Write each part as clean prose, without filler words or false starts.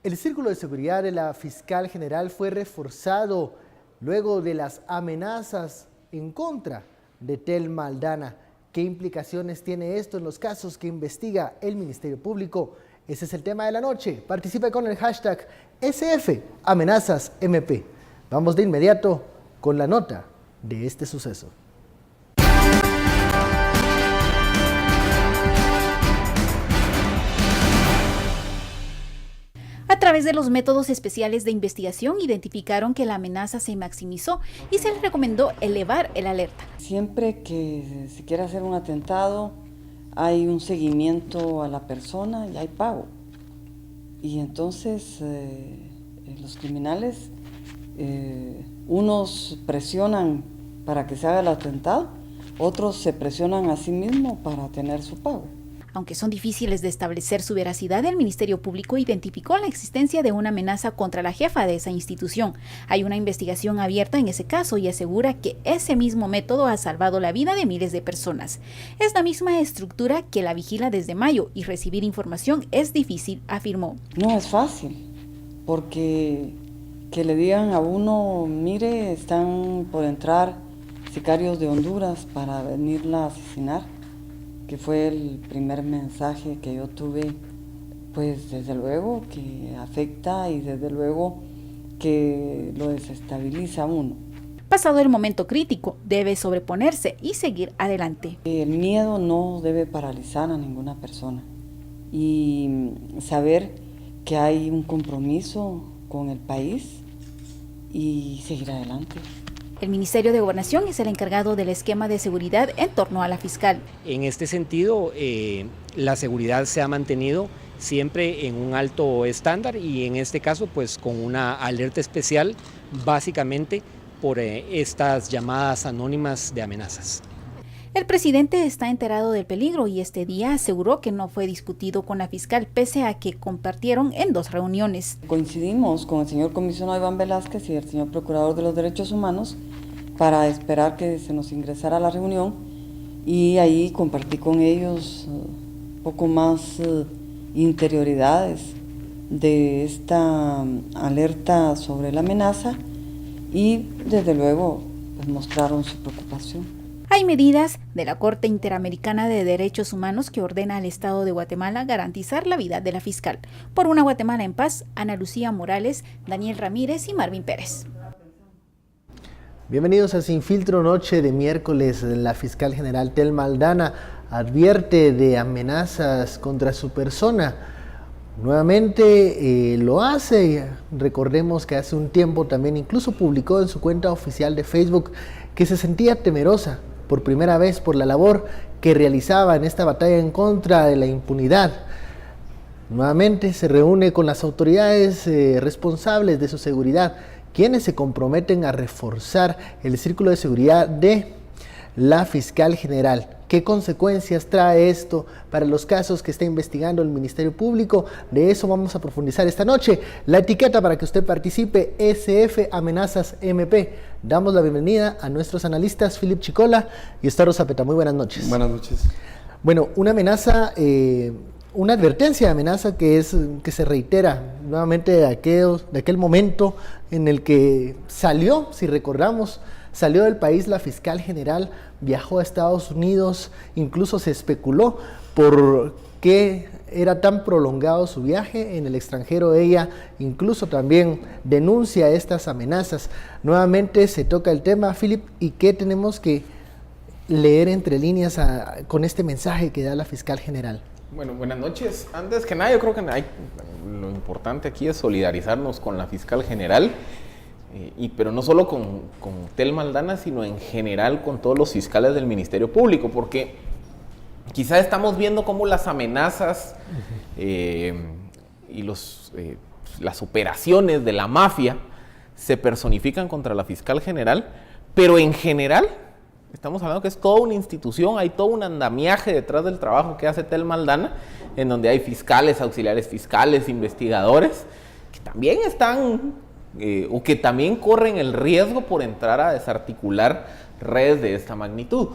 El círculo de seguridad de la fiscal general fue reforzado luego de las amenazas en contra de Thelma Aldana. ¿Qué implicaciones tiene esto en los casos que investiga el Ministerio Público? Ese es el tema de la noche. Participe con el hashtag SFAmenazasMP. Vamos de inmediato con la nota de este suceso. A través de los métodos especiales de investigación identificaron que la amenaza se maximizó y se les recomendó elevar el alerta. Siempre que se quiera hacer un atentado hay un seguimiento a la persona y hay pago. Y entonces los criminales, unos presionan para que se haga el atentado, otros se presionan a sí mismos para tener su pago. Aunque son difíciles de establecer su veracidad, el Ministerio Público identificó la existencia de una amenaza contra la jefa de esa institución. Hay una investigación abierta en ese caso y asegura que ese mismo método ha salvado la vida de miles de personas. Es la misma estructura que la vigila desde mayo y recibir información es difícil, afirmó. No es fácil, porque que le digan a uno, mire, están por entrar sicarios de Honduras para venirla a asesinar, que fue el primer mensaje que yo tuve, pues desde luego que afecta y desde luego que lo desestabiliza a uno. Pasado el momento crítico, debe sobreponerse y seguir adelante. El miedo no debe paralizar a ninguna persona y saber que hay un compromiso con el país y seguir adelante. El Ministerio de Gobernación es el encargado del esquema de seguridad en torno a la fiscal. En este sentido, la seguridad se ha mantenido siempre en un alto estándar y en este caso pues con una alerta especial básicamente por estas llamadas anónimas de amenazas. El presidente está enterado del peligro y este día aseguró que no fue discutido con la fiscal pese a que compartieron en 2 reuniones. Coincidimos con el señor comisionado Iván Velázquez y el señor procurador de los derechos humanos para esperar que se nos ingresara a la reunión y ahí compartí con ellos un poco más interioridades de esta alerta sobre la amenaza y desde luego pues, mostraron su preocupación. Hay medidas de la Corte Interamericana de Derechos Humanos que ordena al Estado de Guatemala garantizar la vida de la fiscal. Por una Guatemala en paz, Ana Lucía Morales, Daniel Ramírez y Marvin Pérez. Bienvenidos a Sin Filtro, noche de miércoles. La fiscal general Thelma Aldana advierte de amenazas contra su persona. Nuevamente lo hace. Recordemos que hace un tiempo también incluso publicó en su cuenta oficial de Facebook que se sentía temerosa por primera vez por la labor que realizaba en esta batalla en contra de la impunidad. Nuevamente se reúne con las autoridades responsables de su seguridad, quienes se comprometen a reforzar el círculo de seguridad de la fiscal general. ¿Qué consecuencias trae esto para los casos que está investigando el Ministerio Público? De eso vamos a profundizar esta noche. La etiqueta para que usted participe, SFAmenazasMP. Damos la bienvenida a nuestros analistas, Philip Chicola y Estaro Zapeta. Muy buenas noches. Buenas noches. Bueno, una amenaza, una advertencia de amenaza que se reitera nuevamente de aquel momento en el que salió, si recordamos, salió del país la fiscal general, viajó a Estados Unidos, incluso se especuló por qué era tan prolongado su viaje en el extranjero. Ella incluso también denuncia estas amenazas. Nuevamente se toca el tema, Philip, ¿y qué tenemos que leer entre líneas con este mensaje que da la fiscal general? Bueno, buenas noches. Antes que nada, yo creo que lo importante aquí es solidarizarnos con la fiscal general. Pero no solo con Thelma Aldana, sino en general con todos los fiscales del Ministerio Público, porque quizá estamos viendo cómo las amenazas y las operaciones de la mafia se personifican contra la fiscal general, pero en general estamos hablando que es toda una institución, hay todo un andamiaje detrás del trabajo que hace Thelma Aldana, en donde hay fiscales, auxiliares fiscales, investigadores, que también están o que también corren el riesgo por entrar a desarticular redes de esta magnitud.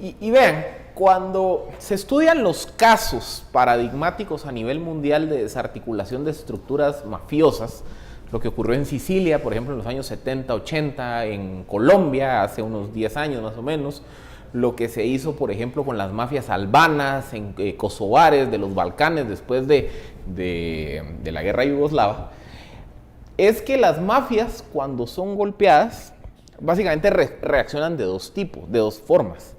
Y vean, cuando se estudian los casos paradigmáticos a nivel mundial de desarticulación de estructuras mafiosas, lo que ocurrió en Sicilia, por ejemplo, en los años 70, 80, en Colombia, hace unos 10 años más o menos, lo que se hizo, por ejemplo, con las mafias albanas, en kosovares, de los Balcanes, después de la guerra yugoslava, es que las mafias, cuando son golpeadas, básicamente reaccionan de dos tipos, de dos formas.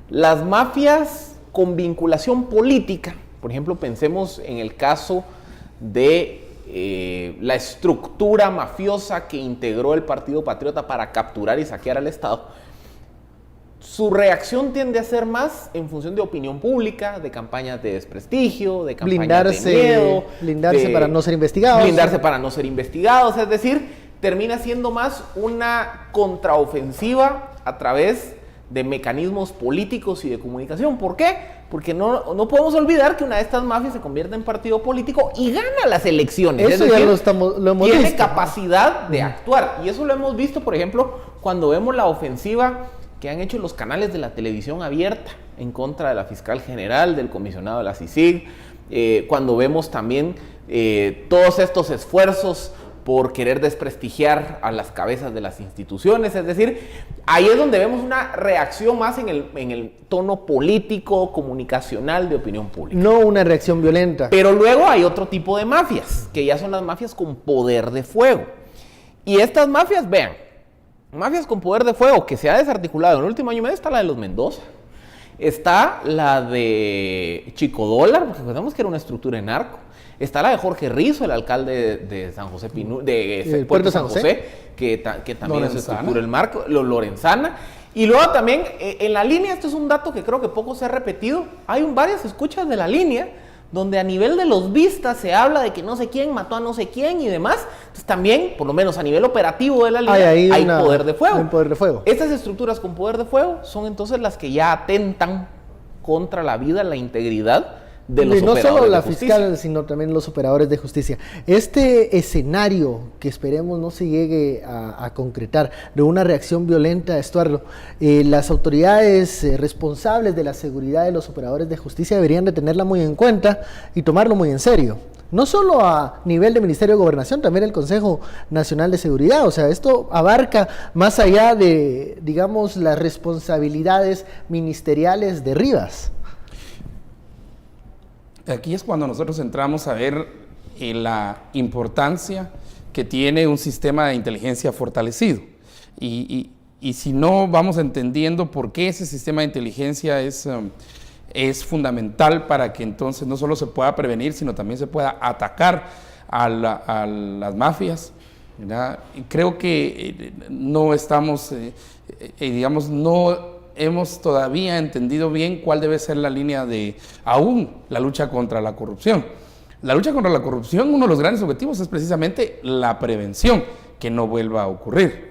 Las mafias con vinculación política, por ejemplo, pensemos en el caso de la estructura mafiosa que integró el Partido Patriota para capturar y saquear al Estado. Su reacción tiende a ser más en función de opinión pública, de campañas de desprestigio, de campañas de miedo. Blindarse para no ser investigados. Blindarse para no ser investigados, es decir, termina siendo más una contraofensiva a través de mecanismos políticos y de comunicación. ¿Por qué? Porque no podemos olvidar que una de estas mafias se convierte en partido político y gana las elecciones. Eso es decir, ya lo hemos tiene visto. Capacidad de actuar. Y eso lo hemos visto, por ejemplo, cuando vemos la ofensiva que han hecho los canales de la televisión abierta en contra de la fiscal general, del comisionado de la CICIG, cuando vemos también todos estos esfuerzos por querer desprestigiar a las cabezas de las instituciones, es decir, ahí es donde vemos una reacción más en el tono político, comunicacional de opinión pública. No una reacción violenta. Pero luego hay otro tipo de mafias, que ya son las mafias con poder de fuego. Y estas mafias, vean, mafias con poder de fuego que se ha desarticulado en el último año y medio, está la de los Mendoza, está la de Chico Dólar, porque recordemos que era una estructura de narco. Está la de Jorge Rizzo, el alcalde de San José de Puerto San José, que también es estructura el marco, Lorenzana. Y luego también en la línea, esto es un dato que creo que poco se ha repetido, hay varias escuchas de la línea donde a nivel de los vistas se habla de que no sé quién mató a no sé quién y demás. Entonces también, por lo menos a nivel operativo de la línea, hay poder de fuego. Hay poder de fuego. Estas estructuras con poder de fuego son entonces las que ya atentan contra la vida, la integridad de los no operadores solo la de justicia, fiscal, sino también los operadores de justicia. Este escenario que esperemos no se llegue a concretar de una reacción violenta, Estuardo, las autoridades responsables de la seguridad de los operadores de justicia deberían de tenerla muy en cuenta y tomarlo muy en serio. No solo a nivel de Ministerio de Gobernación, también el Consejo Nacional de Seguridad. O sea, esto abarca más allá de, digamos, las responsabilidades ministeriales de Rivas. Aquí es cuando nosotros entramos a ver la importancia que tiene un sistema de inteligencia fortalecido. Y si no vamos entendiendo por qué ese sistema de inteligencia es fundamental para que entonces no solo se pueda prevenir, sino también se pueda atacar a las mafias, ¿verdad? Y creo que no estamos, digamos, no hemos todavía entendido bien cuál debe ser la línea de aún la lucha contra la corrupción. La lucha contra la corrupción, uno de los grandes objetivos es precisamente la prevención, que no vuelva a ocurrir.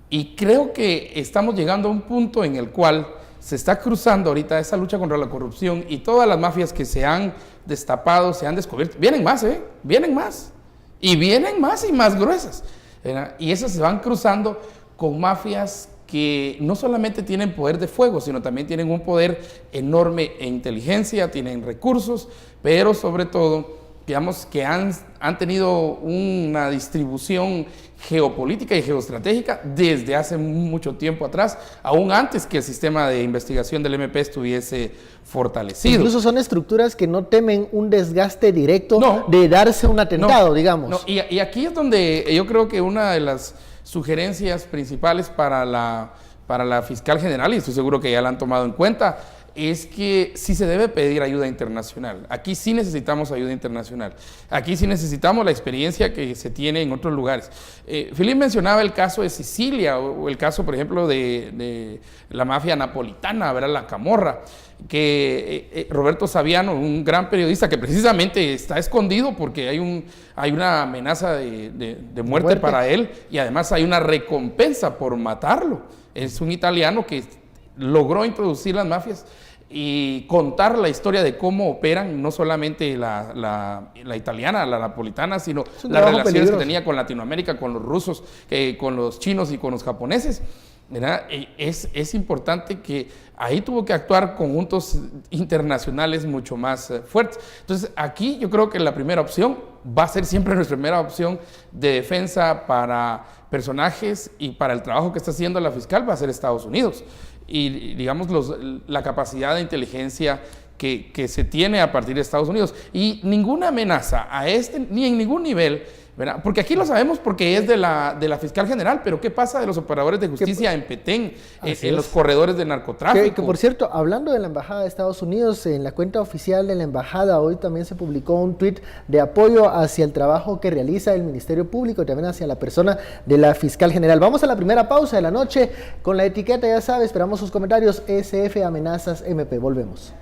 Y creo que estamos llegando a un punto en el cual se está cruzando ahorita esa lucha contra la corrupción y todas las mafias que se han destapado, se han descubierto. Vienen más, vienen más. Y vienen más y más gruesas, ¿verdad? Y esas se van cruzando con mafias que no solamente tienen poder de fuego, sino también tienen un poder enorme en inteligencia, tienen recursos, pero sobre todo, digamos, que han tenido una distribución geopolítica y geoestratégica desde hace mucho tiempo atrás, aún antes que el sistema de investigación del MP estuviese fortalecido. Incluso son estructuras que no temen un desgaste directo de darse un atentado, digamos. Y aquí es donde yo creo que una de las sugerencias principales para la fiscal general, y estoy seguro que ya la han tomado en cuenta, es que sí se debe pedir ayuda internacional. Aquí sí necesitamos ayuda internacional. Aquí sí necesitamos la experiencia que se tiene en otros lugares. Philip mencionaba el caso de Sicilia o el caso, por ejemplo, de la mafia napolitana, ¿verdad? La Camorra, que Roberto Saviano, un gran periodista que precisamente está escondido porque hay una amenaza de muerte para él y además hay una recompensa por matarlo. Es un italiano que logró introducir las mafias y contar la historia de cómo operan, no solamente la italiana, la napolitana, sino las relaciones que tenía con Latinoamérica, con los rusos, con los chinos y con los japoneses. ¿verdad? Es importante que ahí tuvo que actuar conjuntos internacionales mucho más fuertes. Entonces, aquí yo creo que la primera opción va a ser siempre nuestra primera opción de defensa para personajes y para el trabajo que está haciendo la fiscal va a ser Estados Unidos. Y digamos, la capacidad de inteligencia que se tiene a partir de Estados Unidos. Y ninguna amenaza ni en ningún nivel, ¿verdad? Porque aquí lo sabemos porque es de la fiscal general, pero ¿qué pasa de los operadores de justicia en Petén, en los corredores de narcotráfico? Que por cierto, hablando de la Embajada de Estados Unidos, en la cuenta oficial de la Embajada hoy también se publicó un tuit de apoyo hacia el trabajo que realiza el Ministerio Público y también hacia la persona de la fiscal general. Vamos a la primera pausa de la noche con la etiqueta, ya sabes, esperamos sus comentarios, SF Amenazas MP. Volvemos.